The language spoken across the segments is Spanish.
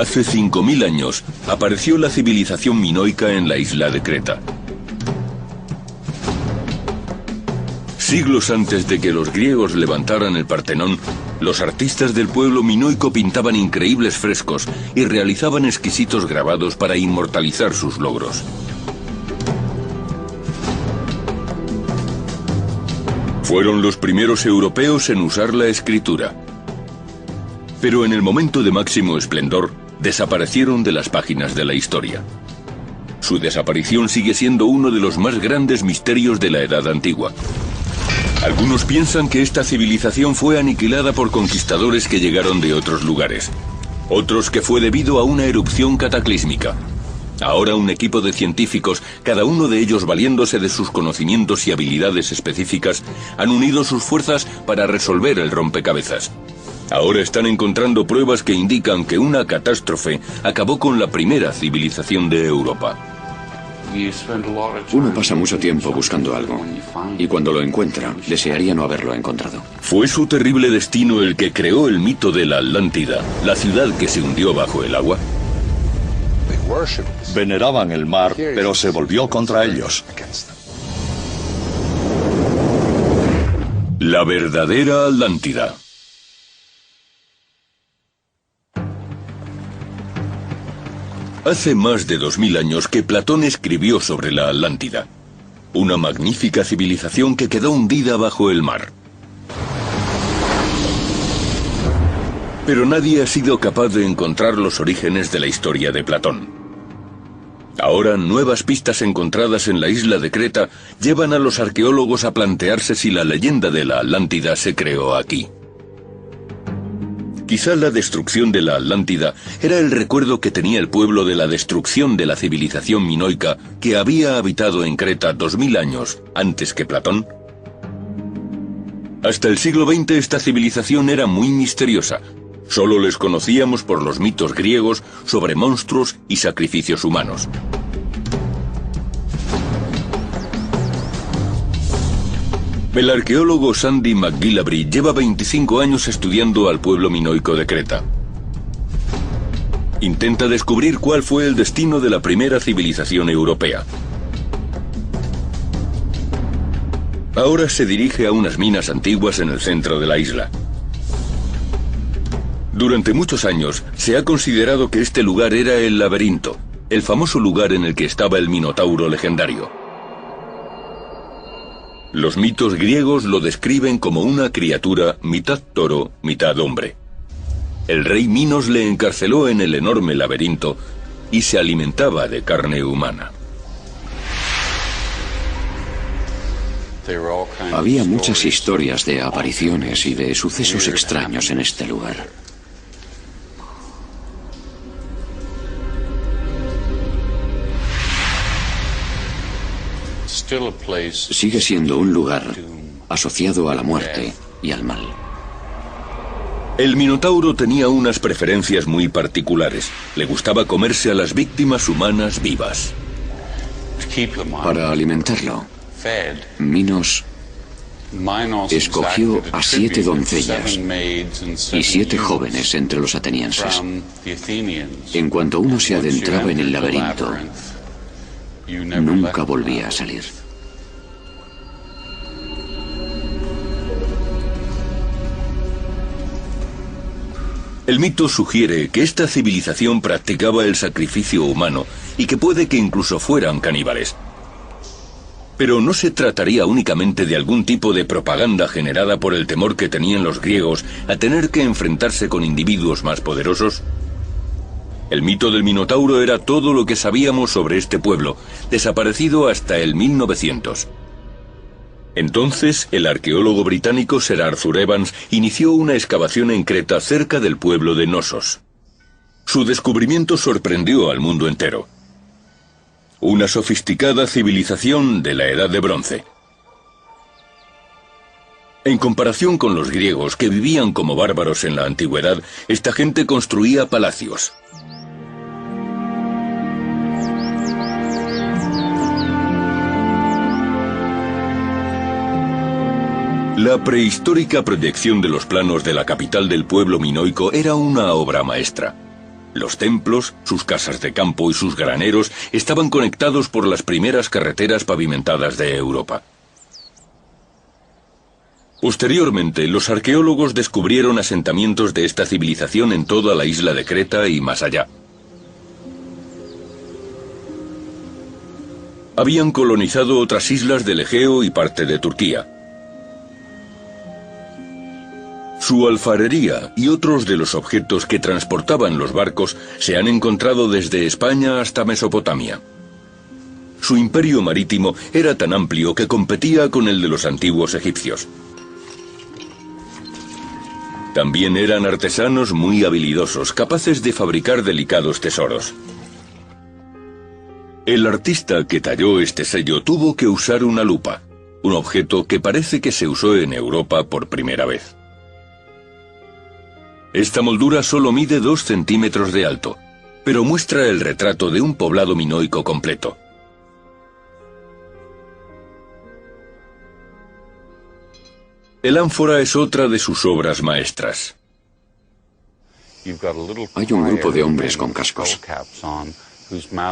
Hace 5000 años apareció la civilización minoica en la isla de Creta. Siglos antes de que los griegos levantaran el Partenón, los artistas del pueblo minoico pintaban increíbles frescos y realizaban exquisitos grabados para inmortalizar sus logros. Fueron los primeros europeos en usar la escritura. Pero en el momento de máximo esplendor, desaparecieron de las páginas de la historia. Su desaparición sigue siendo uno de los más grandes misterios de la Edad Antigua. Algunos piensan que esta civilización fue aniquilada por conquistadores que llegaron de otros lugares. Otros que fue debido a una erupción cataclísmica. Ahora un equipo de científicos, cada uno de ellos valiéndose de sus conocimientos y habilidades específicas, han unido sus fuerzas para resolver el rompecabezas. Ahora están encontrando pruebas que indican que una catástrofe acabó con la primera civilización de Europa. Uno pasa mucho tiempo buscando algo, y cuando lo encuentra, desearía no haberlo encontrado. ¿Fue su terrible destino el que creó el mito de la Atlántida, la ciudad que se hundió bajo el agua? Veneraban el mar, pero se volvió contra ellos. La verdadera Atlántida. Hace más de 2000 años que Platón escribió sobre la Atlántida, una magnífica civilización que quedó hundida bajo el mar. Pero nadie ha sido capaz de encontrar los orígenes de la historia de Platón. Ahora, nuevas pistas encontradas en la isla de Creta llevan a los arqueólogos a plantearse si la leyenda de la Atlántida se creó aquí. Quizá la destrucción de la Atlántida era el recuerdo que tenía el pueblo de la destrucción de la civilización minoica que había habitado en Creta 2000 años antes que Platón. Hasta el siglo XX esta civilización era muy misteriosa. Solo les conocíamos por los mitos griegos sobre monstruos y sacrificios humanos. El arqueólogo Sandy McGillivray lleva 25 años estudiando al pueblo minoico de Creta. Intenta descubrir cuál fue el destino de la primera civilización europea. Ahora se dirige a unas minas antiguas en el centro de la isla. Durante muchos años se ha considerado que este lugar era el laberinto, el famoso lugar en el que estaba el Minotauro legendario. Los mitos griegos lo describen como una criatura mitad toro, mitad hombre. El rey Minos le encarceló en el enorme laberinto y se alimentaba de carne humana. Había muchas historias de apariciones y de sucesos extraños en este lugar. Sigue siendo un lugar asociado a la muerte y al mal. El Minotauro tenía unas preferencias muy particulares. Le gustaba comerse a las víctimas humanas vivas. Para alimentarlo, Minos escogió a 7 doncellas y 7 jóvenes entre los atenienses. En cuanto uno se adentraba en el laberinto, nunca volvía a salir. El mito sugiere que esta civilización practicaba el sacrificio humano y que puede que incluso fueran caníbales. Pero ¿no se trataría únicamente de algún tipo de propaganda generada por el temor que tenían los griegos a tener que enfrentarse con individuos más poderosos? El mito del Minotauro era todo lo que sabíamos sobre este pueblo, desaparecido hasta el 1900. Entonces, el arqueólogo británico Sir Arthur Evans inició una excavación en Creta cerca del pueblo de Knossos. Su descubrimiento sorprendió al mundo entero. Una sofisticada civilización de la Edad de Bronce. En comparación con los griegos, que vivían como bárbaros en la antigüedad, esta gente construía palacios. La prehistórica proyección de los planos de la capital del pueblo minoico era una obra maestra. Los templos, sus casas de campo y sus graneros estaban conectados por las primeras carreteras pavimentadas de Europa. Posteriormente, los arqueólogos descubrieron asentamientos de esta civilización en toda la isla de Creta y más allá. Habían colonizado otras islas del Egeo y parte de Turquía. Su alfarería y otros de los objetos que transportaban los barcos se han encontrado desde España hasta Mesopotamia. Su imperio marítimo era tan amplio que competía con el de los antiguos egipcios. También eran artesanos muy habilidosos, capaces de fabricar delicados tesoros. El artista que talló este sello tuvo que usar una lupa, un objeto que parece que se usó en Europa por primera vez. Esta moldura solo mide 2 centímetros de alto, pero muestra el retrato de un poblado minoico completo. El ánfora es otra de sus obras maestras. Hay un grupo de hombres con cascos.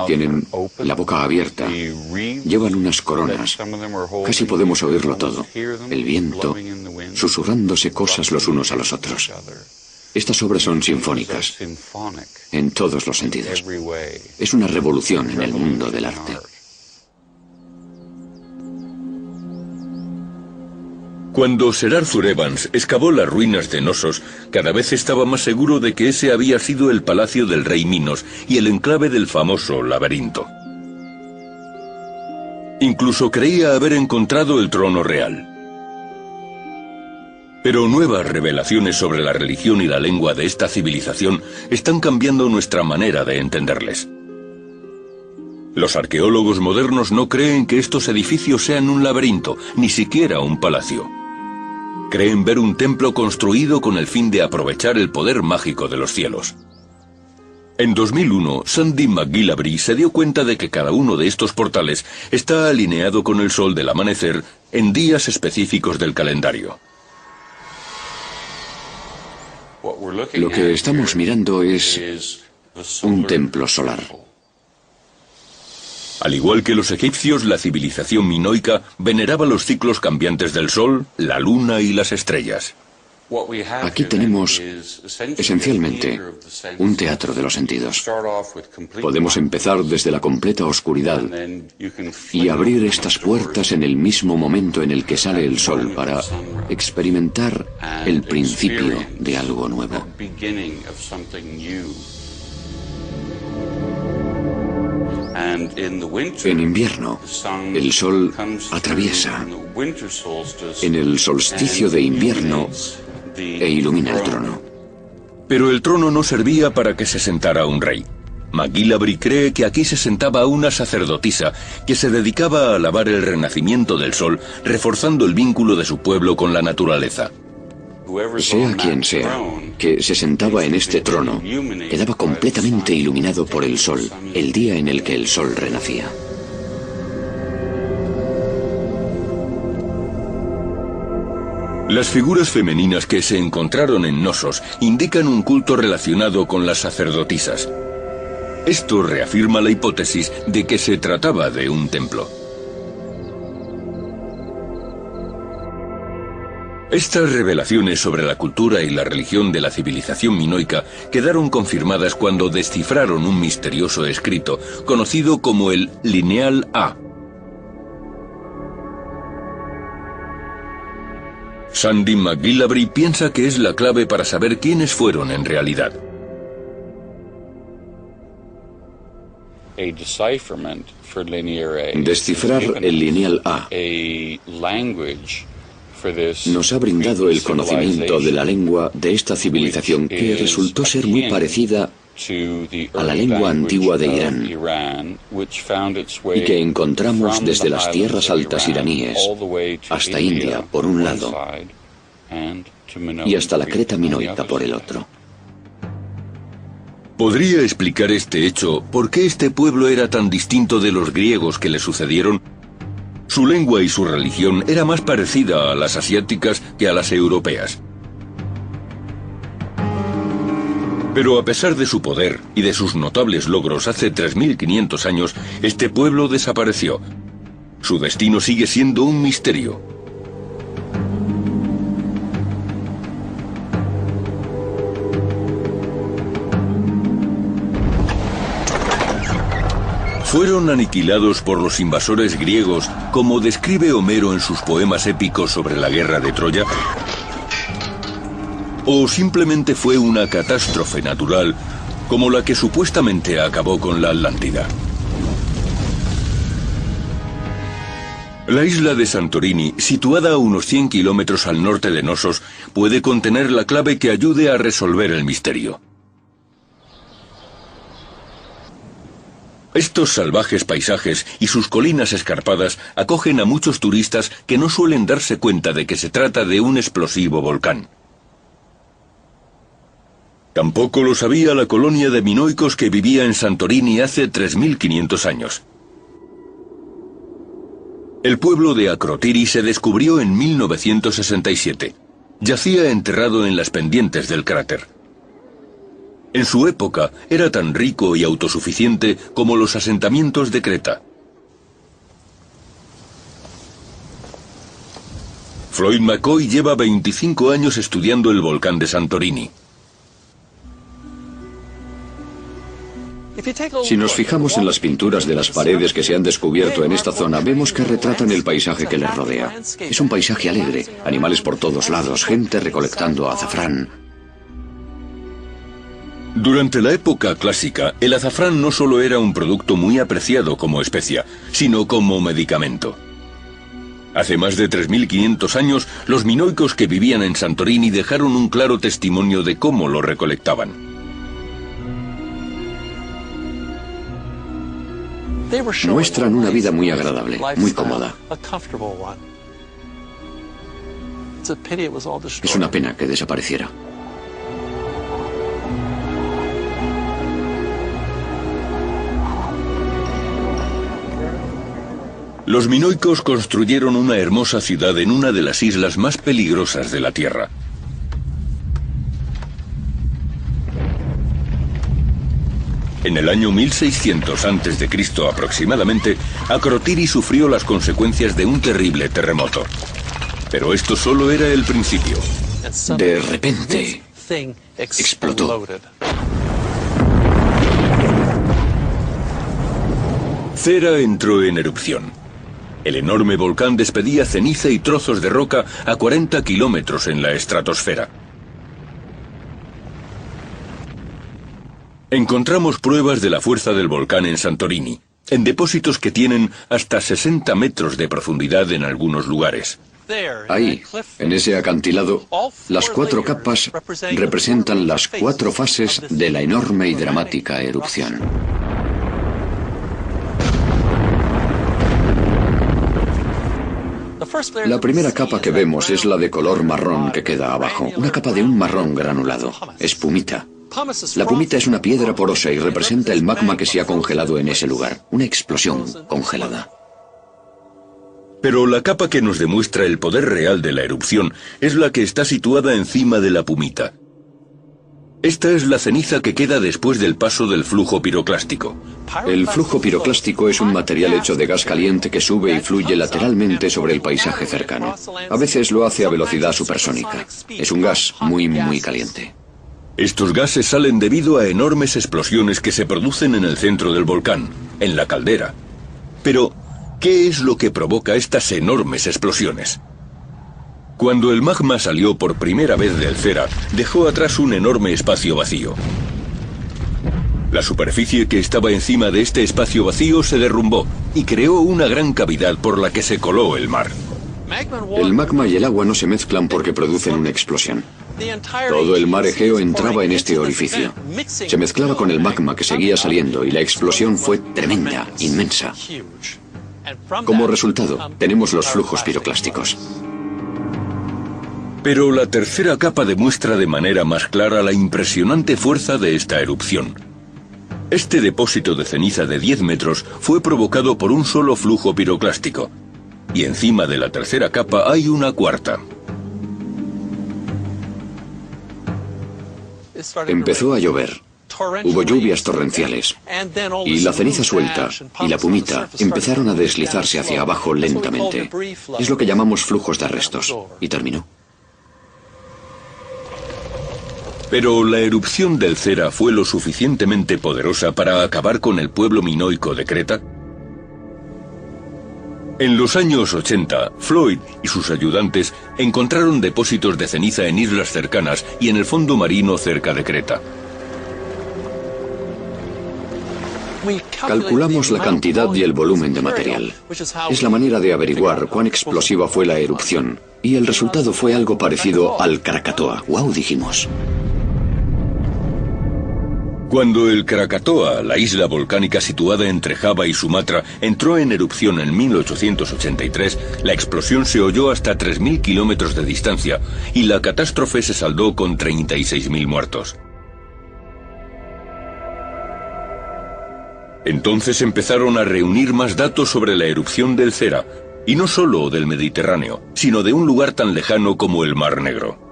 Tienen la boca abierta, llevan unas coronas. Casi podemos oírlo todo. El viento, susurrándose cosas los unos a los otros. Estas obras son sinfónicas, en todos los sentidos. Es una revolución en el mundo del arte. Cuando Sir Arthur Evans excavó las ruinas de Knossos, cada vez estaba más seguro de que ese había sido el palacio del rey Minos y el enclave del famoso laberinto. Incluso creía haber encontrado el trono real. Pero nuevas revelaciones sobre la religión y la lengua de esta civilización están cambiando nuestra manera de entenderles. Los arqueólogos modernos no creen que estos edificios sean un laberinto, ni siquiera un palacio. Creen ver un templo construido con el fin de aprovechar el poder mágico de los cielos. En 2001, Sandy McGillivray se dio cuenta de que cada uno de estos portales está alineado con el sol del amanecer en días específicos del calendario. Lo que estamos mirando es un templo solar. Al igual que los egipcios, la civilización minoica veneraba los ciclos cambiantes del sol, la luna y las estrellas. Aquí tenemos, esencialmente, un teatro de los sentidos. Podemos empezar desde la completa oscuridad y abrir estas puertas en el mismo momento en el que sale el sol para experimentar el principio de algo nuevo. En invierno, el sol atraviesa en el solsticio de invierno e ilumina el trono. Pero el trono no servía para que se sentara un rey. McGillivray cree que aquí se sentaba una sacerdotisa que se dedicaba a alabar el renacimiento del sol, reforzando el vínculo de su pueblo con la naturaleza. Sea quien sea que se sentaba en este trono, quedaba completamente iluminado por el sol, el día en el que el sol renacía. Las figuras femeninas que se encontraron en Knossos indican un culto relacionado con las sacerdotisas. Esto reafirma la hipótesis de que se trataba de un templo. Estas revelaciones sobre la cultura y la religión de la civilización minoica quedaron confirmadas cuando descifraron un misterioso escrito conocido como el Lineal A. Sandy McGillivray piensa que es la clave para saber quiénes fueron en realidad. Descifrar el Lineal A nos ha brindado el conocimiento de la lengua de esta civilización que resultó ser muy parecida a la lengua antigua de Irán y que encontramos desde las tierras altas iraníes hasta India por un lado y hasta la Creta minoica por el otro. ¿Podría explicar este hecho por qué este pueblo era tan distinto de los griegos que le sucedieron? Su lengua y su religión era más parecida a las asiáticas que a las europeas. Pero a pesar de su poder y de sus notables logros hace 3.500 años, este pueblo desapareció. Su destino sigue siendo un misterio. ¿Fueron aniquilados por los invasores griegos, como describe Homero en sus poemas épicos sobre la guerra de Troya? ¿O simplemente fue una catástrofe natural, como la que supuestamente acabó con la Atlántida? La isla de Santorini, situada a unos 100 kilómetros al norte de Knossos, puede contener la clave que ayude a resolver el misterio. Estos salvajes paisajes y sus colinas escarpadas acogen a muchos turistas que no suelen darse cuenta de que se trata de un explosivo volcán. Tampoco lo sabía la colonia de minoicos que vivía en Santorini hace 3.500 años. El pueblo de Akrotiri se descubrió en 1967. Yacía enterrado en las pendientes del cráter. En su época era tan rico y autosuficiente como los asentamientos de Creta. Floyd McCoy lleva 25 años estudiando el volcán de Santorini. Si nos fijamos en las pinturas de las paredes que se han descubierto en esta zona, vemos que retratan el paisaje que les rodea. Es un paisaje alegre, animales por todos lados, gente recolectando azafrán. Durante la época clásica, el azafrán no solo era un producto muy apreciado como especia, sino como medicamento. Hace más de 3.500 años, los minoicos que vivían en Santorini dejaron un claro testimonio de cómo lo recolectaban. Muestran una vida muy agradable, muy cómoda. Es una pena que desapareciera. Los minoicos construyeron una hermosa ciudad en una de las islas más peligrosas de la Tierra. En el año 1600 a.C. aproximadamente, Akrotiri sufrió las consecuencias de un terrible terremoto. Pero esto solo era el principio. De repente, explotó. Thera entró en erupción. El enorme volcán despedía ceniza y trozos de roca a 40 kilómetros en la estratosfera. Encontramos pruebas de la fuerza del volcán en Santorini, en depósitos que tienen hasta 60 metros de profundidad en algunos lugares. Ahí, en ese acantilado, las 4 capas representan las 4 fases de la enorme y dramática erupción. La primera capa que vemos es la de color marrón que queda abajo, una capa de un marrón granulado, espumita. La pumita es una piedra porosa y representa el magma que se ha congelado en ese lugar, una explosión congelada. Pero la capa que nos demuestra el poder real de la erupción es la que está situada encima de la pumita. Esta es la ceniza que queda después del paso del flujo piroclástico. El flujo piroclástico es un material hecho de gas caliente que sube y fluye lateralmente sobre el paisaje cercano. A veces lo hace a velocidad supersónica. Es un gas muy caliente. Estos gases salen debido a enormes explosiones que se producen en el centro del volcán, en la caldera. Pero, ¿qué es lo que provoca estas enormes explosiones? Cuando el magma salió por primera vez del Thera, dejó atrás un enorme espacio vacío. La superficie que estaba encima de este espacio vacío se derrumbó y creó una gran cavidad por la que se coló el mar. El magma y el agua no se mezclan porque producen una explosión. Todo el mar Egeo entraba en este orificio. Se mezclaba con el magma que seguía saliendo y la explosión fue tremenda, inmensa. Como resultado, tenemos los flujos piroclásticos. Pero la tercera capa demuestra de manera más clara la impresionante fuerza de esta erupción. Este depósito de ceniza de 10 metros fue provocado por un solo flujo piroclástico. Y encima de la tercera capa hay una cuarta. Empezó a llover. Hubo lluvias torrenciales. Y la ceniza suelta y la pumita empezaron a deslizarse hacia abajo lentamente. Es lo que llamamos flujos de arrestos. Y terminó. Pero la erupción del Cera fue lo suficientemente poderosa para acabar con el pueblo minoico de Creta. En los años 80, Floyd y sus ayudantes encontraron depósitos de ceniza en islas cercanas y en el fondo marino cerca de Creta. Calculamos la cantidad y el volumen de material. Es la manera de averiguar cuán explosiva fue la erupción. Y el resultado fue algo parecido al Krakatoa. ¡Wow!, dijimos. Cuando el Krakatoa, la isla volcánica situada entre Java y Sumatra, entró en erupción en 1883, la explosión se oyó hasta 3.000 kilómetros de distancia y la catástrofe se saldó con 36.000 muertos. Entonces empezaron a reunir más datos sobre la erupción del Cera, y no solo del Mediterráneo, sino de un lugar tan lejano como el Mar Negro.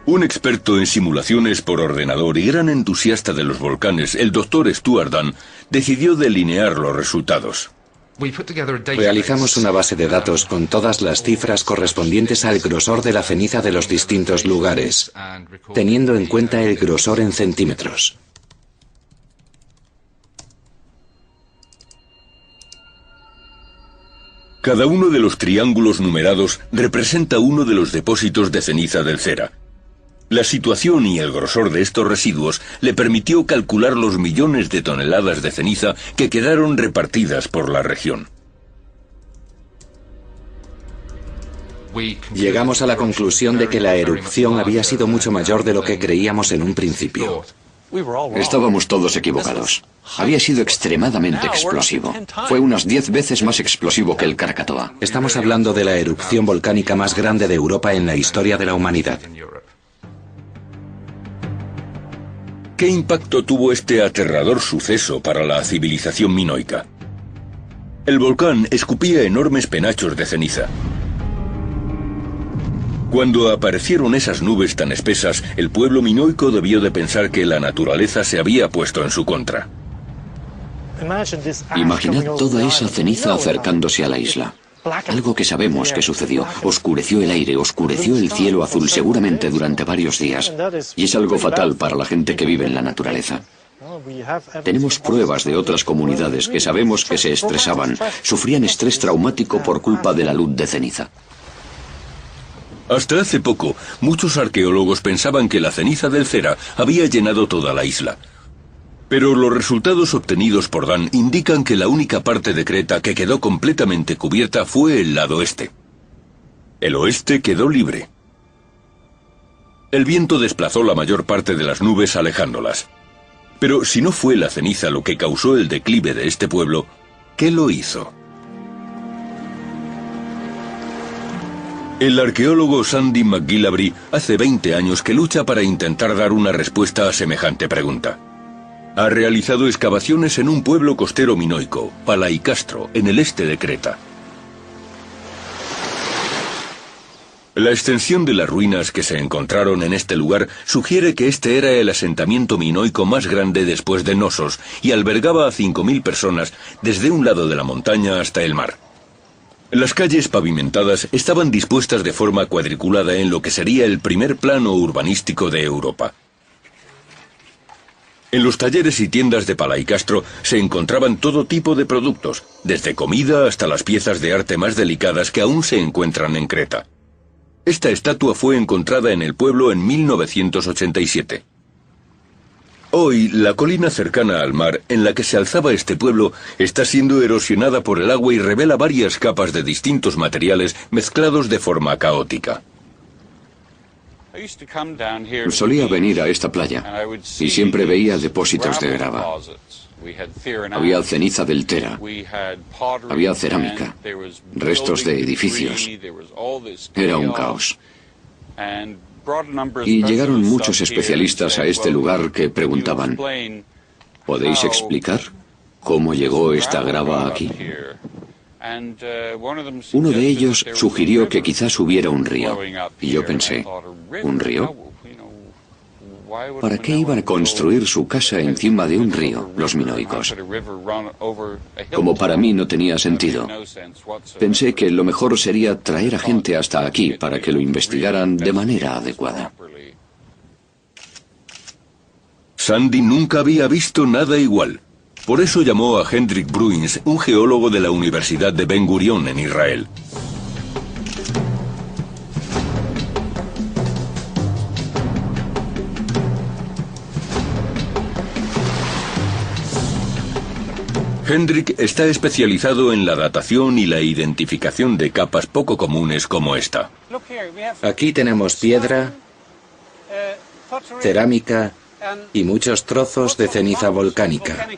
Un experto en simulaciones por ordenador y gran entusiasta de los volcanes, el Dr. Stuart Dunn, decidió delinear los resultados. Realizamos una base de datos con todas las cifras correspondientes al grosor de la ceniza de los distintos lugares, teniendo en cuenta el grosor en centímetros. Cada uno de los triángulos numerados representa uno de los depósitos de ceniza del Cera. La situación y el grosor de estos residuos le permitió calcular los millones de toneladas de ceniza que quedaron repartidas por la región. Llegamos a la conclusión de que la erupción había sido mucho mayor de lo que creíamos en un principio. Estábamos todos equivocados. Había sido extremadamente explosivo. Fue unas 10 veces más explosivo que el Krakatoa. Estamos hablando de la erupción volcánica más grande de Europa en la historia de la humanidad. ¿Qué impacto tuvo este aterrador suceso para la civilización minoica? El volcán escupía enormes penachos de ceniza. Cuando aparecieron esas nubes tan espesas, el pueblo minoico debió de pensar que la naturaleza se había puesto en su contra. Imaginad toda esa ceniza acercándose a la isla. Algo que sabemos que sucedió. Oscureció el aire, oscureció el cielo azul seguramente durante varios días. Y es algo fatal para la gente que vive en la naturaleza. Tenemos pruebas de otras comunidades que sabemos que se estresaban, sufrían estrés traumático por culpa de la luz de ceniza. Hasta hace poco, muchos arqueólogos pensaban que la ceniza del Cera había llenado toda la isla. Pero los resultados obtenidos por Dan indican que la única parte de Creta que quedó completamente cubierta fue el lado este. El oeste quedó libre. El viento desplazó la mayor parte de las nubes alejándolas. Pero si no fue la ceniza lo que causó el declive de este pueblo, ¿qué lo hizo? El arqueólogo Sandy McGillivray hace 20 años que lucha para intentar dar una respuesta a semejante pregunta. Ha realizado excavaciones en un pueblo costero minoico, Palaikastro, en el este de Creta. La extensión de las ruinas que se encontraron en este lugar sugiere que este era el asentamiento minoico más grande después de Knossos y albergaba a 5.000 personas desde un lado de la montaña hasta el mar. Las calles pavimentadas estaban dispuestas de forma cuadriculada en lo que sería el primer plano urbanístico de Europa. En los talleres y tiendas de Palaikastro se encontraban todo tipo de productos, desde comida hasta las piezas de arte más delicadas que aún se encuentran en Creta. Esta estatua fue encontrada en el pueblo en 1987. Hoy, la colina cercana al mar, en la que se alzaba este pueblo, está siendo erosionada por el agua y revela varias capas de distintos materiales mezclados de forma caótica. Solía venir a esta playa y siempre veía depósitos de grava. Había ceniza del Tera, había cerámica, restos de edificios. Era un caos. Y llegaron muchos especialistas a este lugar que preguntaban: ¿podéis explicar cómo llegó esta grava aquí? Uno de ellos sugirió que quizás hubiera un río. Y yo pensé, ¿un río? ¿Para qué iban a construir su casa encima de un río, los minoicos? Como para mí no tenía sentido, pensé que lo mejor sería traer a gente hasta aquí para que lo investigaran de manera adecuada. Sandy nunca había visto nada igual. Por eso llamó a Hendrik Bruins, un geólogo de la Universidad de Ben Gurion en Israel. Hendrik está especializado en la datación y la identificación de capas poco comunes como esta. Aquí tenemos piedra, cerámica y muchos trozos de ceniza volcánica.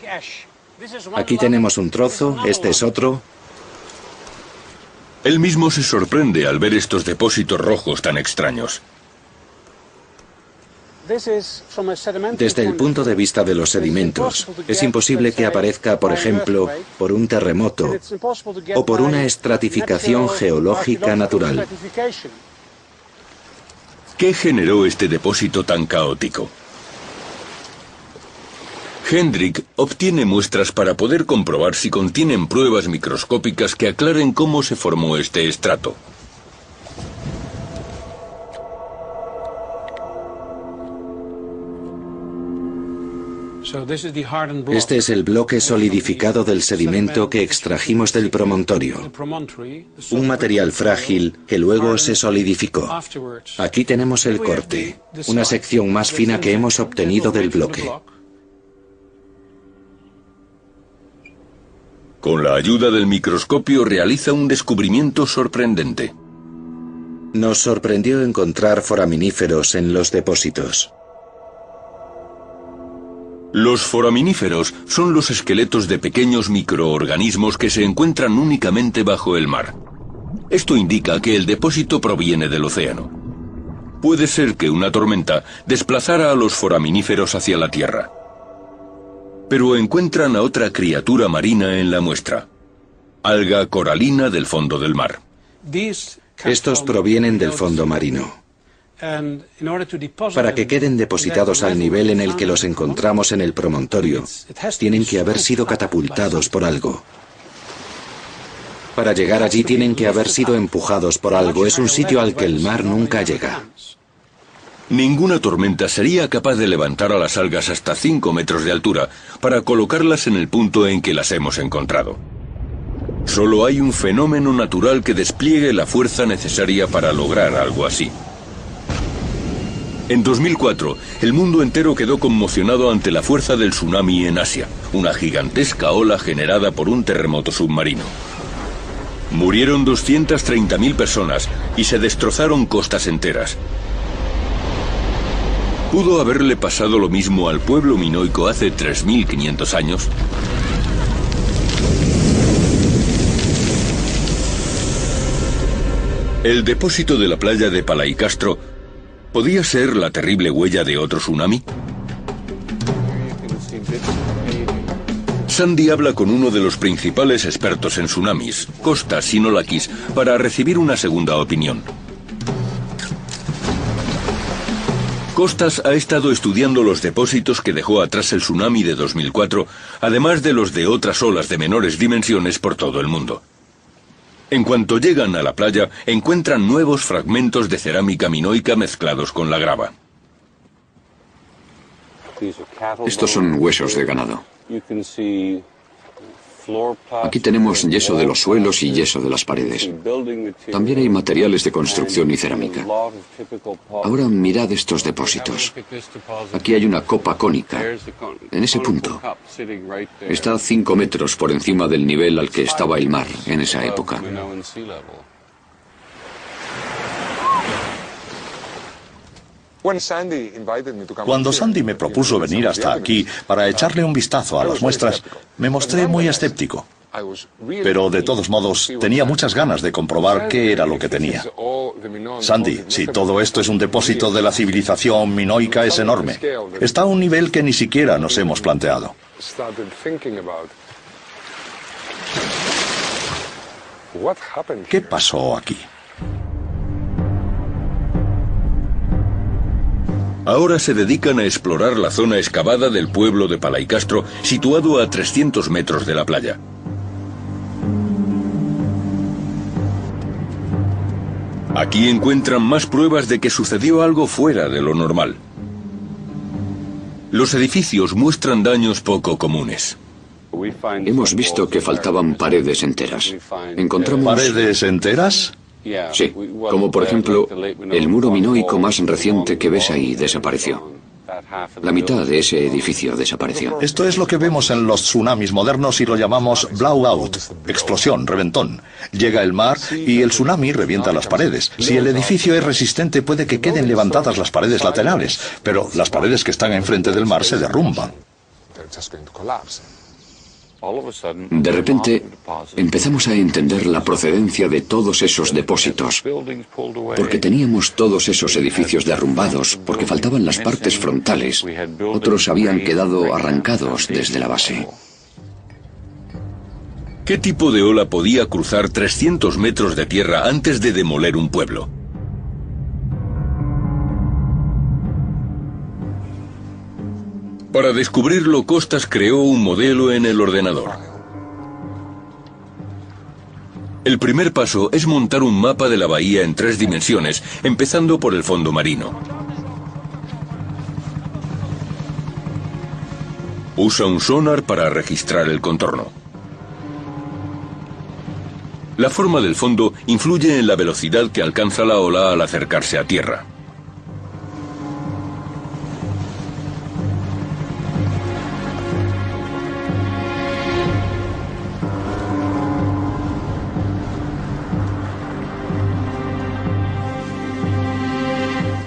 Aquí tenemos un trozo, este es otro. Él mismo se sorprende al ver estos depósitos rojos tan extraños. Desde el punto de vista de los sedimentos, es imposible que aparezca, por ejemplo, por un terremoto o por una estratificación geológica natural. ¿Qué generó este depósito tan caótico? Hendrik obtiene muestras para poder comprobar si contienen pruebas microscópicas que aclaren cómo se formó este estrato. Este es el bloque solidificado del sedimento que extrajimos del promontorio. Un material frágil que luego se solidificó. Aquí tenemos el corte, una sección más fina que hemos obtenido del bloque. Con la ayuda del microscopio realiza un descubrimiento sorprendente. Nos sorprendió encontrar foraminíferos en los depósitos. Los foraminíferos son los esqueletos de pequeños microorganismos que se encuentran únicamente bajo el mar. Esto indica que el depósito proviene del océano. Puede ser que una tormenta desplazara a los foraminíferos hacia la tierra. Pero encuentran a otra criatura marina en la muestra. Alga coralina del fondo del mar. Estos provienen del fondo marino. Para que queden depositados al nivel en el que los encontramos en el promontorio, tienen que haber sido catapultados por algo. Para llegar allí tienen que haber sido empujados por algo. Es un sitio al que el mar nunca llega. Ninguna tormenta sería capaz de levantar a las algas hasta 5 metros de altura para colocarlas en el punto en que las hemos encontrado. Solo hay un fenómeno natural que despliegue la fuerza necesaria para lograr algo así. En 2004, el mundo entero quedó conmocionado ante la fuerza del tsunami en Asia, una gigantesca ola generada por un terremoto submarino. Murieron 230.000 personas y se destrozaron costas enteras. ¿Pudo haberle pasado lo mismo al pueblo minoico hace 3.500 años? El depósito de la playa de Palaicastro ¿podía ser la terrible huella de otro tsunami? Sandy habla con uno de los principales expertos en tsunamis, Kostas Sinolakis, para recibir una segunda opinión. Kostas ha estado estudiando los depósitos que dejó atrás el tsunami de 2004, además de los de otras olas de menores dimensiones por todo el mundo. En cuanto llegan a la playa, encuentran nuevos fragmentos de cerámica minoica mezclados con la grava. Estos son huesos de ganado. Aquí tenemos yeso de los suelos y yeso de las paredes. También hay materiales de construcción y cerámica. Ahora mirad estos depósitos. Aquí hay una copa cónica, en ese punto. Está a 5 metros por encima del nivel al que estaba el mar en esa época. Cuando Sandy me propuso venir hasta aquí para echarle un vistazo a las muestras, me mostré muy escéptico. Pero de todos modos, tenía muchas ganas de comprobar qué era lo que tenía. Sandy, si todo esto es un depósito de la civilización minoica, es enorme. Está a un nivel que ni siquiera nos hemos planteado. ¿Qué pasó aquí? Ahora se dedican a explorar la zona excavada del pueblo de Palaicastro, situado a 300 metros de la playa. Aquí encuentran más pruebas de que sucedió algo fuera de lo normal. Los edificios muestran daños poco comunes. Hemos visto que faltaban paredes enteras. Encontramos... ¿Paredes enteras? Sí, como por ejemplo, el muro minoico más reciente que ves ahí desapareció. La mitad de ese edificio desapareció. Esto es lo que vemos en los tsunamis modernos y lo llamamos blowout, explosión, reventón. Llega el mar y el tsunami revienta las paredes. Si el edificio es resistente puede que queden levantadas las paredes laterales, pero las paredes que están enfrente del mar se derrumban. De repente, empezamos a entender la procedencia de todos esos depósitos, porque teníamos todos esos edificios derrumbados, porque faltaban las partes frontales. Otros habían quedado arrancados desde la base. ¿Qué tipo de ola podía cruzar 300 metros de tierra antes de demoler un pueblo? Para descubrirlo, Costas creó un modelo en el ordenador. El primer paso es montar un mapa de la bahía en 3 dimensiones, empezando por el fondo marino. Usa un sonar para registrar el contorno. La forma del fondo influye en la velocidad que alcanza la ola al acercarse a tierra.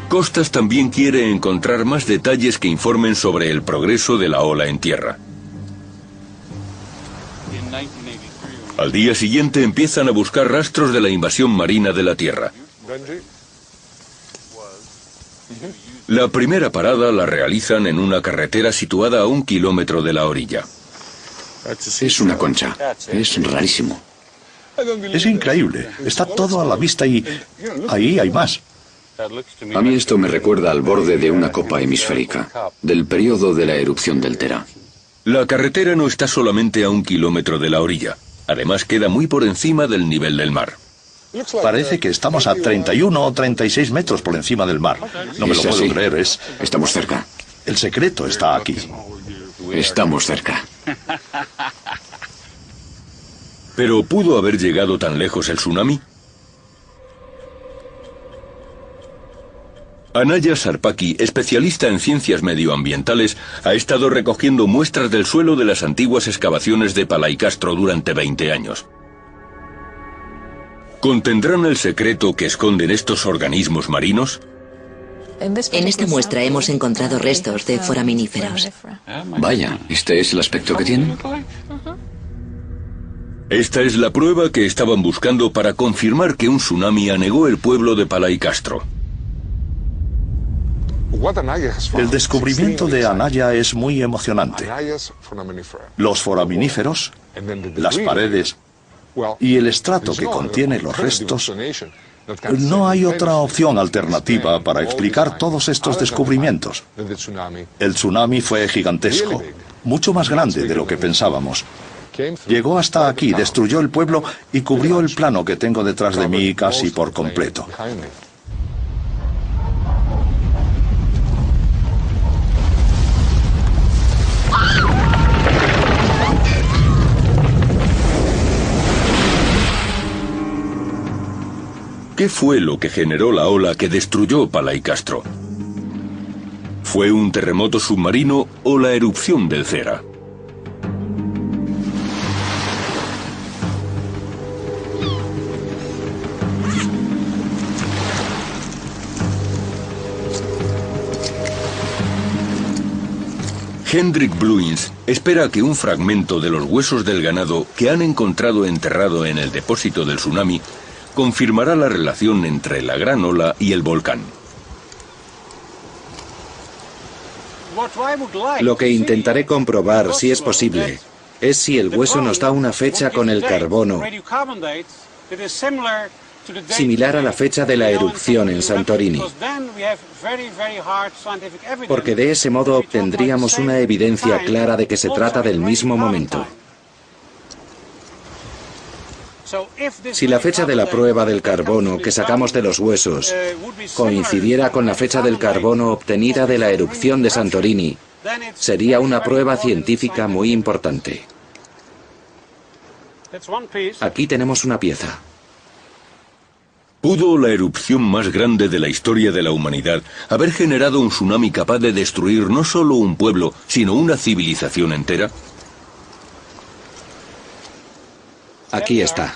Costas también quiere encontrar más detalles que informen sobre el progreso de la ola en tierra. Al día siguiente empiezan a buscar rastros de la invasión marina de la Tierra. La primera parada la realizan en una carretera situada a 1 kilómetro de la orilla. Es una concha. Es rarísimo. Es increíble. Está todo a la vista y ahí hay más. A mí esto me recuerda al borde de una copa hemisférica, del periodo de la erupción del Tera. La carretera no está solamente a 1 kilómetro de la orilla. Además queda muy por encima del nivel del mar. Parece que estamos a 31 o 36 metros por encima del mar. No me lo puedo creer, Estamos cerca. El secreto está aquí. Estamos cerca. ¿Pero pudo haber llegado tan lejos el tsunami? Anaya Sarpaki, especialista en ciencias medioambientales, ha estado recogiendo muestras del suelo de las antiguas excavaciones de Palaicastro durante 20 años. ¿Contendrán el secreto que esconden estos organismos marinos? En esta muestra hemos encontrado restos de foraminíferos. Vaya, ¿este es el aspecto que tienen? Esta es la prueba que estaban buscando para confirmar que un tsunami anegó el pueblo de Palaicastro. El descubrimiento de Anaya es muy emocionante. Los foraminíferos, las paredes y el estrato que contiene los restos. No hay otra opción alternativa para explicar todos estos descubrimientos. El tsunami fue gigantesco, mucho más grande de lo que pensábamos. Llegó hasta aquí, destruyó el pueblo y cubrió el plano que tengo detrás de mí casi por completo. ¿Qué fue lo que generó la ola que destruyó Palaicastro? ¿Fue un terremoto submarino o la erupción del Cera? Hendrik Bluins espera que un fragmento de los huesos del ganado que han encontrado enterrado en el depósito del tsunami confirmará la relación entre la gran ola y el volcán. Lo que intentaré comprobar, si es posible, es si el hueso nos da una fecha con el carbono similar a la fecha de la erupción en Santorini, porque de ese modo obtendríamos una evidencia clara de que se trata del mismo momento. Si la fecha de la prueba del carbono que sacamos de los huesos coincidiera con la fecha del carbono obtenida de la erupción de Santorini, sería una prueba científica muy importante. Aquí tenemos una pieza. ¿Pudo la erupción más grande de la historia de la humanidad haber generado un tsunami capaz de destruir no solo un pueblo, sino una civilización entera? Aquí está.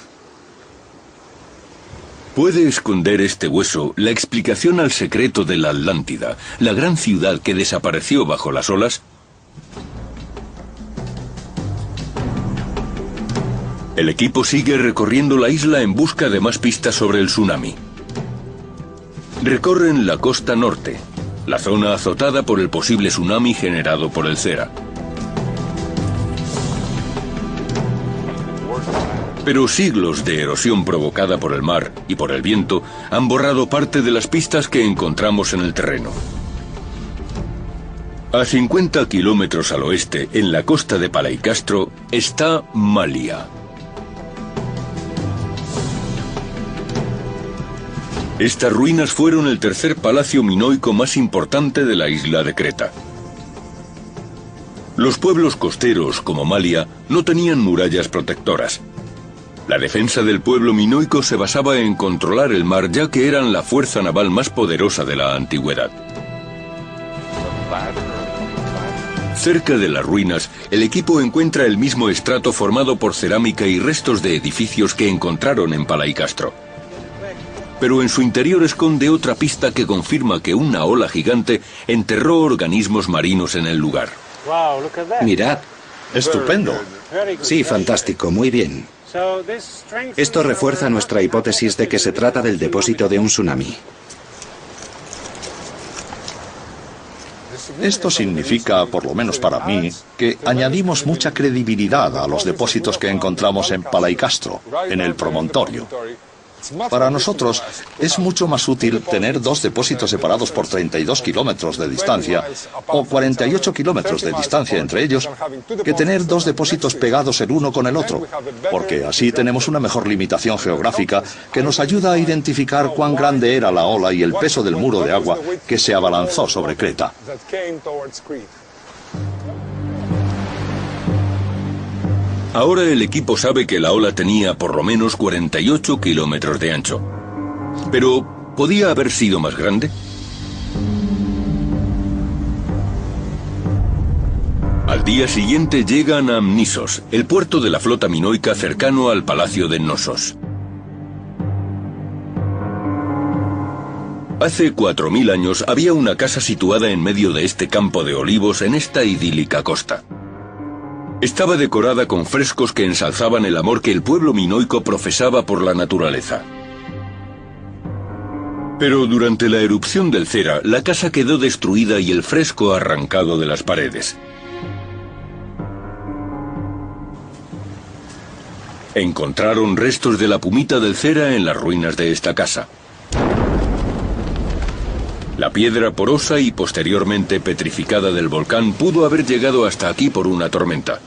¿Puede esconder este hueso la explicación al secreto de la Atlántida, la gran ciudad que desapareció bajo las olas? El equipo sigue recorriendo la isla en busca de más pistas sobre el tsunami. Recorren la costa norte, la zona azotada por el posible tsunami generado por el Cera. Pero siglos de erosión provocada por el mar y por el viento han borrado parte de las pistas que encontramos en el terreno. A 50 kilómetros al oeste, en la costa de Palaicastro, está Malia. Estas ruinas fueron el tercer palacio minoico más importante de la isla de Creta. Los pueblos costeros, como Malia, no tenían murallas protectoras. La defensa del pueblo minoico se basaba en controlar el mar, ya que eran la fuerza naval más poderosa de la antigüedad. Cerca de las ruinas, el equipo encuentra el mismo estrato formado por cerámica y restos de edificios que encontraron en Palaicastro. Pero en su interior esconde otra pista que confirma que una ola gigante enterró organismos marinos en el lugar. Mirad. Estupendo. Sí, fantástico, muy bien. Esto refuerza nuestra hipótesis de que se trata del depósito de un tsunami. Esto significa, por lo menos para mí, que añadimos mucha credibilidad a los depósitos que encontramos en Palaicastro, en el promontorio. Para nosotros es mucho más útil tener dos depósitos separados por 32 kilómetros de distancia o 48 kilómetros de distancia entre ellos que tener dos depósitos pegados el uno con el otro, porque así tenemos una mejor limitación geográfica que nos ayuda a identificar cuán grande era la ola y el peso del muro de agua que se abalanzó sobre Creta. Ahora el equipo sabe que la ola tenía por lo menos 48 kilómetros de ancho. Pero, ¿podía haber sido más grande? Al día siguiente llegan a Amnisos, el puerto de la flota minoica cercano al palacio de Knossos. Hace 4000 años había una casa situada en medio de este campo de olivos en esta idílica costa. Estaba decorada con frescos que ensalzaban el amor que el pueblo minoico profesaba por la naturaleza. Pero durante la erupción del Cera, la casa quedó destruida y el fresco arrancado de las paredes. Encontraron restos de la pumita del Cera en las ruinas de esta casa. La piedra porosa y posteriormente petrificada del volcán pudo haber llegado hasta aquí por una tormenta.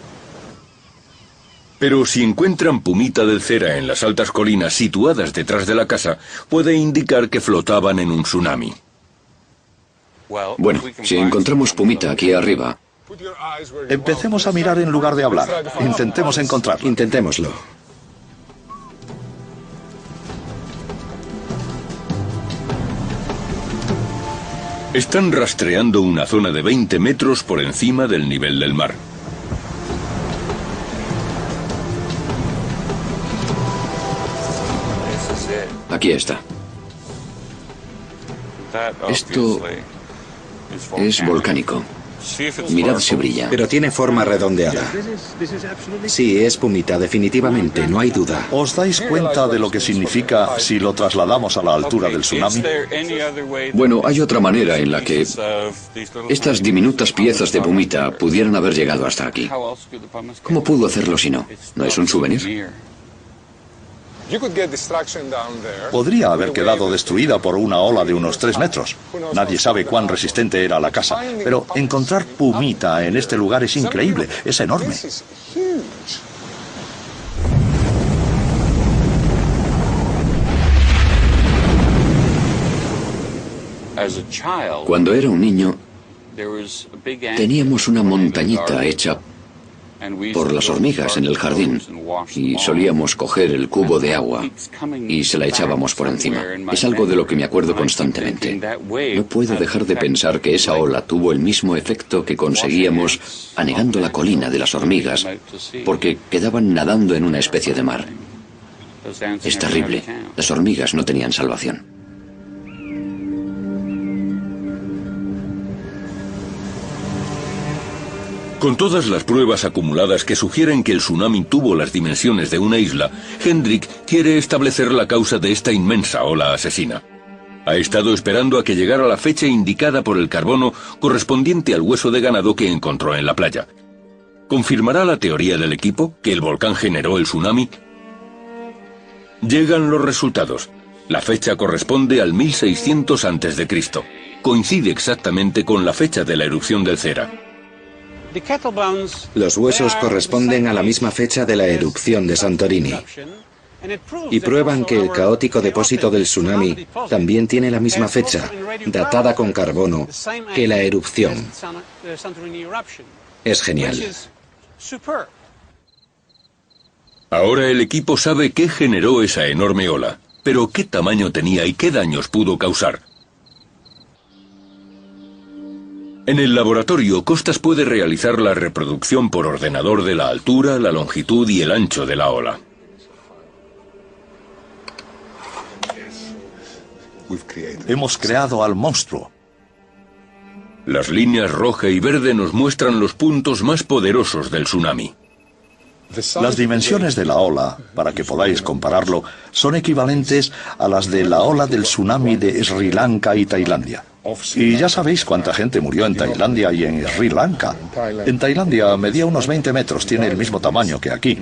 Pero si encuentran pumita del Cera en las altas colinas situadas detrás de la casa, puede indicar que flotaban en un tsunami. Bueno, si encontramos pumita aquí arriba... Empecemos a mirar en lugar de hablar. Intentemos encontrarla. Intentémoslo. Están rastreando una zona de 20 metros por encima del nivel del mar. Aquí está. Esto es volcánico. Mirad si brilla. Pero tiene forma redondeada. Sí, es pumita, definitivamente, no hay duda. ¿Os dais cuenta de lo que significa si lo trasladamos a la altura del tsunami? Bueno, hay otra manera en la que estas diminutas piezas de pumita pudieran haber llegado hasta aquí. ¿Cómo pudo hacerlo si no? ¿No es un souvenir? Podría haber quedado destruida por una ola de unos 3 metros. Nadie sabe cuán resistente era la casa. Pero encontrar pumita en este lugar es increíble, es enorme. Cuando era un niño, teníamos una montañita hecha por las hormigas en el jardín y solíamos coger el cubo de agua y se la echábamos por encima. Es algo de lo que me acuerdo constantemente. No puedo dejar de pensar que esa ola tuvo el mismo efecto que conseguíamos anegando la colina de las hormigas, porque quedaban nadando en una especie de mar. Es terrible. Las hormigas no tenían salvación. Con todas las pruebas acumuladas que sugieren que el tsunami tuvo las dimensiones de una isla, Hendrik quiere establecer la causa de esta inmensa ola asesina. Ha estado esperando a que llegara la fecha indicada por el carbono correspondiente al hueso de ganado que encontró en la playa. ¿Confirmará la teoría del equipo que el volcán generó el tsunami? Llegan los resultados. La fecha corresponde al 1600 a.C. Coincide exactamente con la fecha de la erupción del Cera. Los huesos corresponden a la misma fecha de la erupción de Santorini y prueban que el caótico depósito del tsunami también tiene la misma fecha, datada con carbono, que la erupción. Es genial. Ahora el equipo sabe qué generó esa enorme ola, pero qué tamaño tenía y qué daños pudo causar. En el laboratorio, Costas puede realizar la reproducción por ordenador de la altura, la longitud y el ancho de la ola. Hemos creado al monstruo. Las líneas roja y verde nos muestran los puntos más poderosos del tsunami. Las dimensiones de la ola, para que podáis compararlo, son equivalentes a las de la ola del tsunami de Sri Lanka y Tailandia. Y ya sabéis cuánta gente murió en Tailandia y en Sri Lanka. En Tailandia medía unos 20 metros, tiene el mismo tamaño que aquí.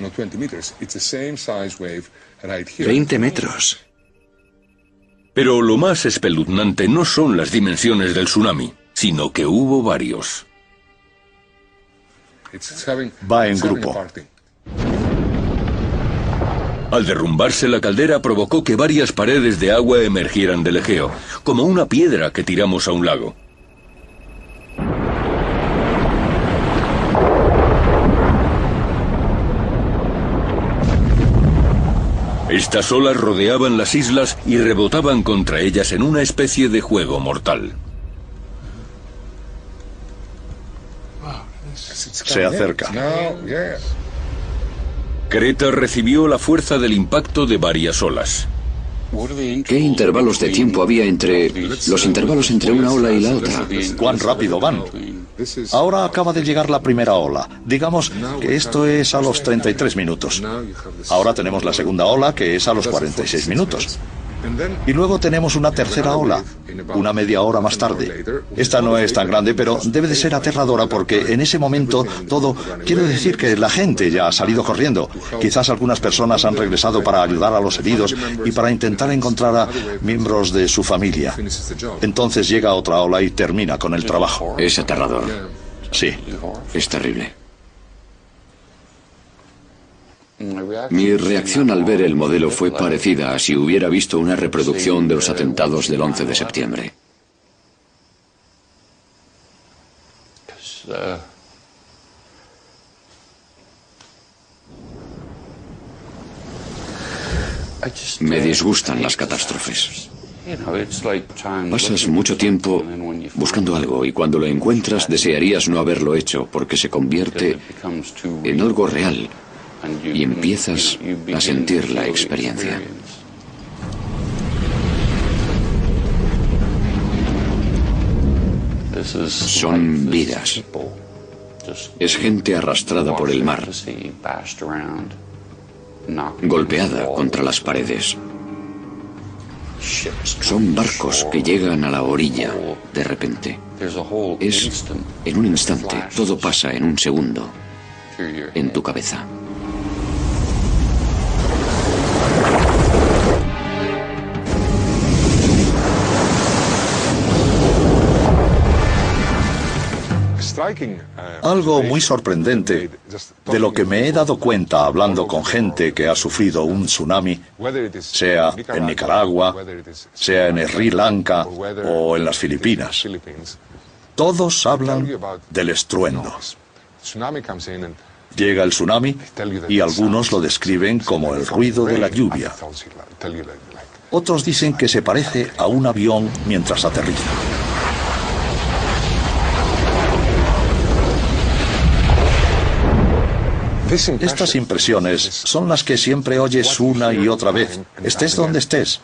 20 metros. Pero lo más espeluznante no son las dimensiones del tsunami, sino que hubo varios. Va en grupo. Al derrumbarse la caldera provocó que varias paredes de agua emergieran del Egeo, como una piedra que tiramos a un lago. Estas olas rodeaban las islas y rebotaban contra ellas en una especie de juego mortal. Se acerca. Creta recibió la fuerza del impacto de varias olas. ¿Qué intervalos de tiempo había entre los intervalos entre una ola y la otra? ¿Cuán rápido van? Ahora acaba de llegar la primera ola. Digamos que esto es a los 33 minutos. Ahora tenemos la segunda ola, que es a los 46 minutos. Y luego tenemos una tercera ola, una media hora más tarde. Esta no es tan grande, pero debe de ser aterradora porque en ese momento todo... Quiero decir que la gente ya ha salido corriendo. Quizás algunas personas han regresado para ayudar a los heridos y para intentar encontrar a miembros de su familia. Entonces llega otra ola y termina con el trabajo. Es aterrador. Sí. Es terrible. Mi reacción al ver el modelo fue parecida a si hubiera visto una reproducción de los atentados del 11 de septiembre. Me disgustan las catástrofes. Pasas mucho tiempo buscando algo y cuando lo encuentras desearías no haberlo hecho porque se convierte en algo real. Y empiezas a sentir la experiencia. Son vidas. Es gente arrastrada por el mar, golpeada contra las paredes. Son barcos que llegan a la orilla de repente. Es en un instante, todo pasa en un segundo, en tu cabeza. Algo muy sorprendente, de lo que me he dado cuenta hablando con gente que ha sufrido un tsunami, sea en Nicaragua, sea en Sri Lanka o en las Filipinas, todos hablan del estruendo. Llega el tsunami y algunos lo describen como el ruido de la lluvia. Otros dicen que se parece a un avión mientras aterriza. Estas impresiones son las que siempre oyes una y otra vez, estés donde estés.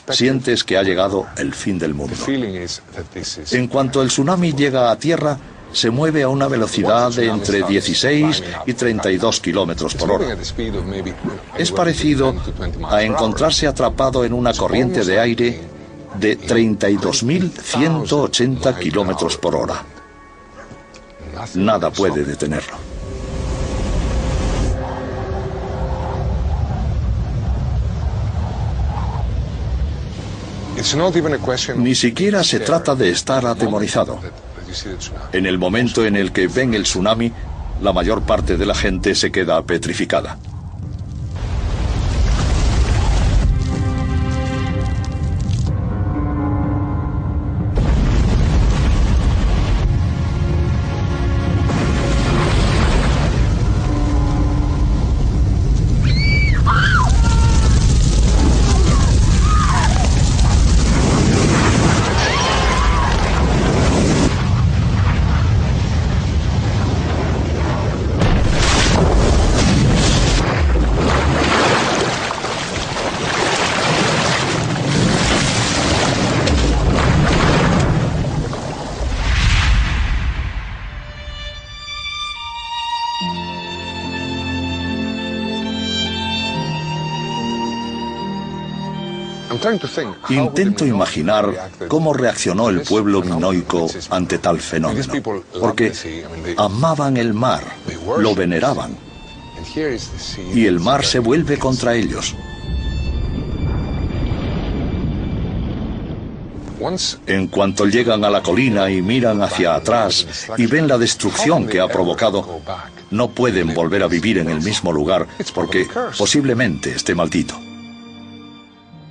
Sientes que ha llegado el fin del mundo. En cuanto el tsunami llega a tierra, se mueve a una velocidad de entre 16 y 32 kilómetros por hora. Es parecido a encontrarse atrapado en una corriente de aire de 32.180 kilómetros por hora. Nada puede detenerlo. Ni siquiera se trata de estar atemorizado. En el momento en el que ven el tsunami, la mayor parte de la gente se queda petrificada. Intento imaginar cómo reaccionó el pueblo minoico ante tal fenómeno, porque amaban el mar, lo veneraban, y el mar se vuelve contra ellos. En cuanto llegan a la colina y miran hacia atrás y ven la destrucción que ha provocado, no pueden volver a vivir en el mismo lugar porque posiblemente esté maldito.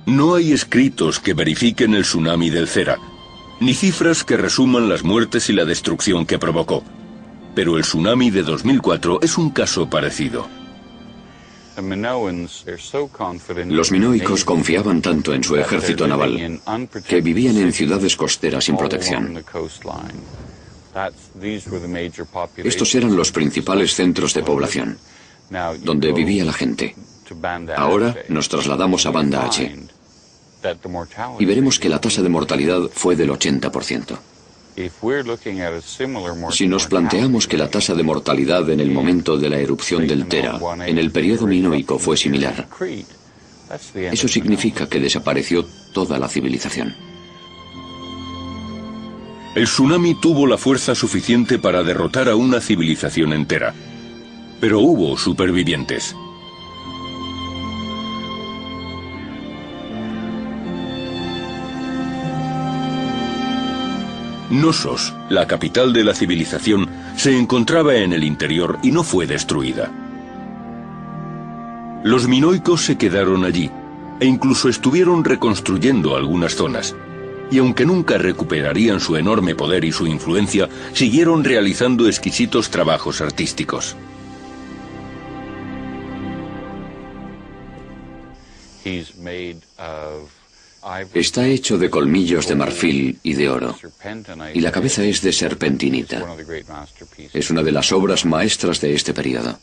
No hay escritos que verifiquen el tsunami del Cera, ni cifras que resuman las muertes y la destrucción que provocó. Pero el tsunami de 2004 es un caso parecido. Los minoicos confiaban tanto en su ejército naval que vivían en ciudades costeras sin protección. Estos eran los principales centros de población, donde vivía la gente. Ahora nos trasladamos a Banda H y veremos que la tasa de mortalidad fue del 80%. Si nos planteamos que la tasa de mortalidad en el momento de la erupción del Tera, en el periodo minoico, fue similar, eso significa que desapareció toda la civilización. El tsunami tuvo la fuerza suficiente para derrotar a una civilización entera, pero hubo supervivientes. Knossos, la capital de la civilización, se encontraba en el interior y no fue destruida. Los minoicos se quedaron allí, e incluso estuvieron reconstruyendo algunas zonas. Y aunque nunca recuperarían su enorme poder y su influencia, siguieron realizando exquisitos trabajos artísticos. Está hecho de colmillos de marfil y de oro, y la cabeza es de serpentinita. Es una de las obras maestras de este periodo.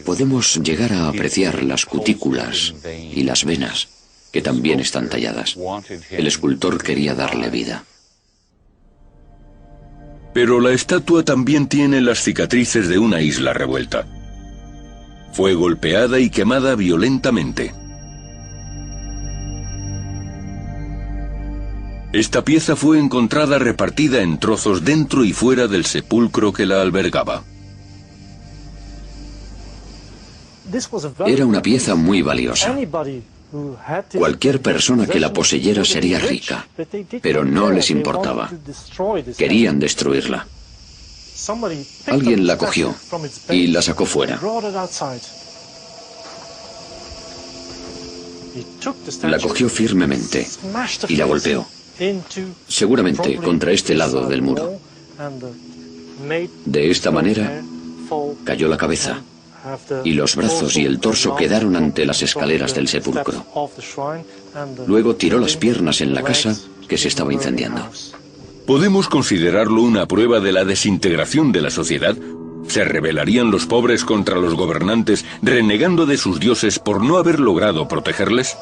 Podemos llegar a apreciar las cutículas y las venas, que también están talladas. El escultor quería darle vida. Pero la estatua también tiene las cicatrices de una isla revuelta. Fue golpeada y quemada violentamente. Esta pieza fue encontrada repartida en trozos dentro y fuera del sepulcro que la albergaba. Era una pieza muy valiosa. Cualquier persona que la poseyera sería rica, pero no les importaba. Querían destruirla. Alguien la cogió y la sacó fuera. La cogió firmemente y la golpeó, seguramente contra este lado del muro. De esta manera cayó la cabeza y los brazos y el torso quedaron ante las escaleras del sepulcro. Luego tiró las piernas en la casa que se estaba incendiando. ¿Podemos considerarlo una prueba de la desintegración de la sociedad? ¿Se rebelarían los pobres contra los gobernantes, renegando de sus dioses por no haber logrado protegerles?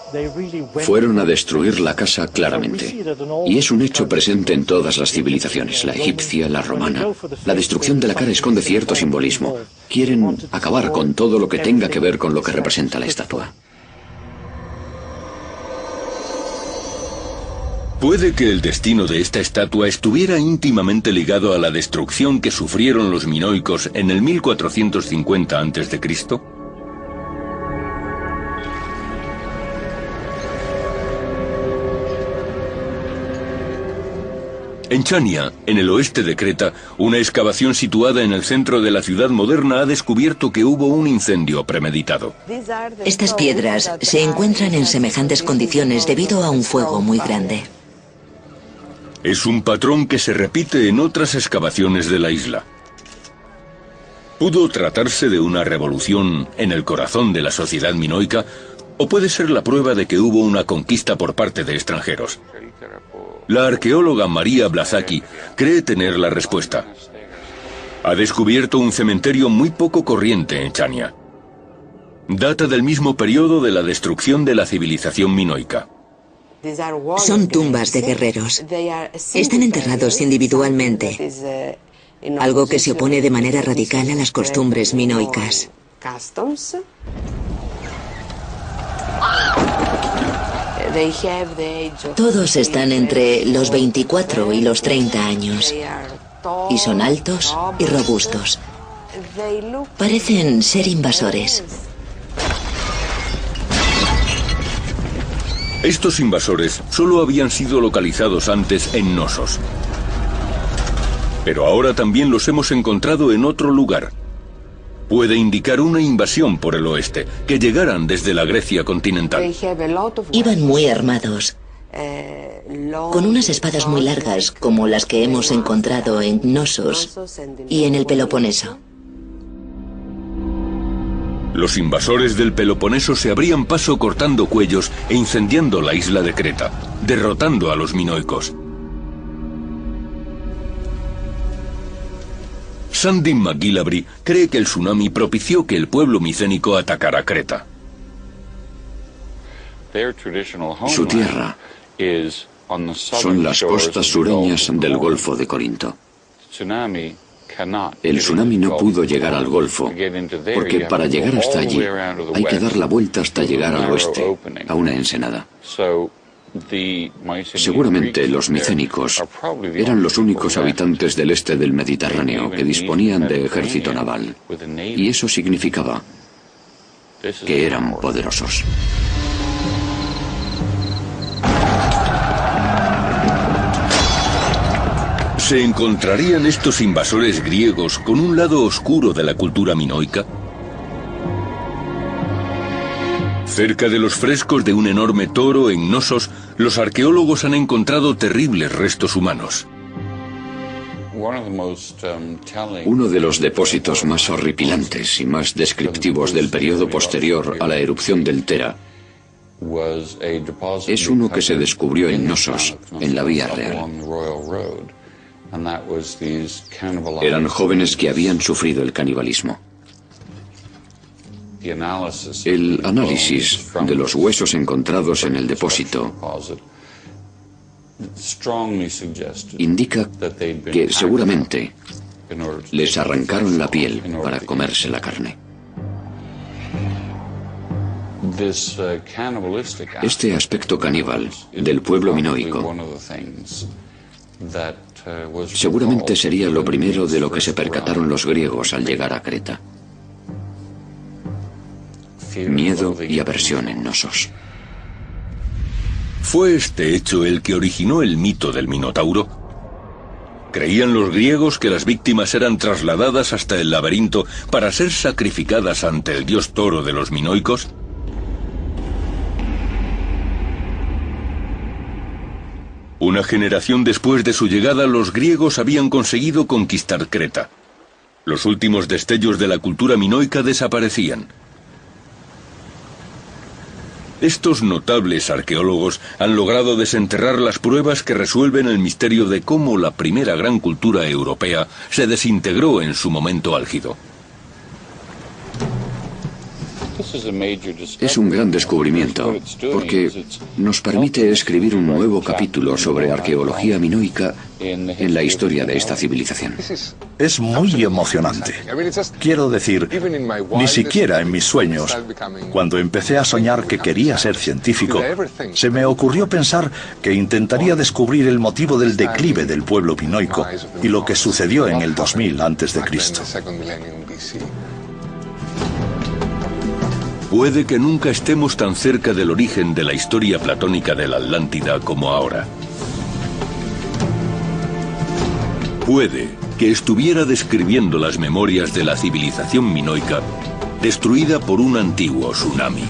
Fueron a destruir la casa claramente. Y es un hecho presente en todas las civilizaciones, la egipcia, la romana. La destrucción de la cara esconde cierto simbolismo. Quieren acabar con todo lo que tenga que ver con lo que representa la estatua. Puede que el destino de esta estatua estuviera íntimamente ligado a la destrucción que sufrieron los minoicos en el 1450 a.C. En Chania, en el oeste de Creta, una excavación situada en el centro de la ciudad moderna ha descubierto que hubo un incendio premeditado. Estas piedras se encuentran en semejantes condiciones debido a un fuego muy grande. Es un patrón que se repite en otras excavaciones de la isla. ¿Pudo tratarse de una revolución en el corazón de la sociedad minoica o puede ser la prueba de que hubo una conquista por parte de extranjeros? La arqueóloga María Blazaki cree tener la respuesta. Ha descubierto un cementerio muy poco corriente en Chania. Data del mismo periodo de la destrucción de la civilización minoica. Son tumbas de guerreros. Están enterrados individualmente, algo que se opone de manera radical a las costumbres minoicas. Todos están entre los 24 y los 30 años, y son altos y robustos. Parecen ser invasores. Estos invasores solo habían sido localizados antes en Knossos. Pero ahora también los hemos encontrado en otro lugar. Puede indicar una invasión por el oeste, que llegaran desde la Grecia continental. Iban muy armados, con unas espadas muy largas como las que hemos encontrado en Knossos y en el Peloponeso. Los invasores del Peloponeso se abrían paso cortando cuellos e incendiando la isla de Creta, derrotando a los minoicos. Sandy McGillivray cree que el tsunami propició que el pueblo micénico atacara Creta. Su tierra son las costas sureñas del Golfo de Corinto. El tsunami no pudo llegar al Golfo, porque para llegar hasta allí hay que dar la vuelta hasta llegar al oeste, a una ensenada. Seguramente los micénicos eran los únicos habitantes del este del Mediterráneo que disponían de ejército naval, y eso significaba que eran poderosos. ¿Se encontrarían estos invasores griegos con un lado oscuro de la cultura minoica? Cerca de los frescos de un enorme toro en Knossos, los arqueólogos han encontrado terribles restos humanos. Uno de los depósitos más horripilantes y más descriptivos del periodo posterior a la erupción del Tera es uno que se descubrió en Knossos, en la Vía Real. Eran jóvenes que habían sufrido el canibalismo. El análisis de los huesos encontrados en el depósito indica que seguramente les arrancaron la piel para comerse la carne. Este aspecto caníbal del pueblo minoico seguramente sería lo primero de lo que se percataron los griegos al llegar a Creta. Miedo y aversión en Knossos. ¿Fue este hecho el que originó el mito del Minotauro? ¿Creían los griegos que las víctimas eran trasladadas hasta el laberinto para ser sacrificadas ante el dios toro de los minoicos? Una generación después de su llegada, los griegos habían conseguido conquistar Creta. Los últimos destellos de la cultura minoica desaparecían. Estos notables arqueólogos han logrado desenterrar las pruebas que resuelven el misterio de cómo la primera gran cultura europea se desintegró en su momento álgido. Es un gran descubrimiento, porque nos permite escribir un nuevo capítulo sobre arqueología minoica en la historia de esta civilización. Es muy emocionante. Quiero decir, ni siquiera en mis sueños, cuando empecé a soñar que quería ser científico, se me ocurrió pensar que intentaría descubrir el motivo del declive del pueblo minoico y lo que sucedió en el 2000 a.C. Puede que nunca estemos tan cerca del origen de la historia platónica de la Atlántida como ahora. Puede que estuviera describiendo las memorias de la civilización minoica destruida por un antiguo tsunami.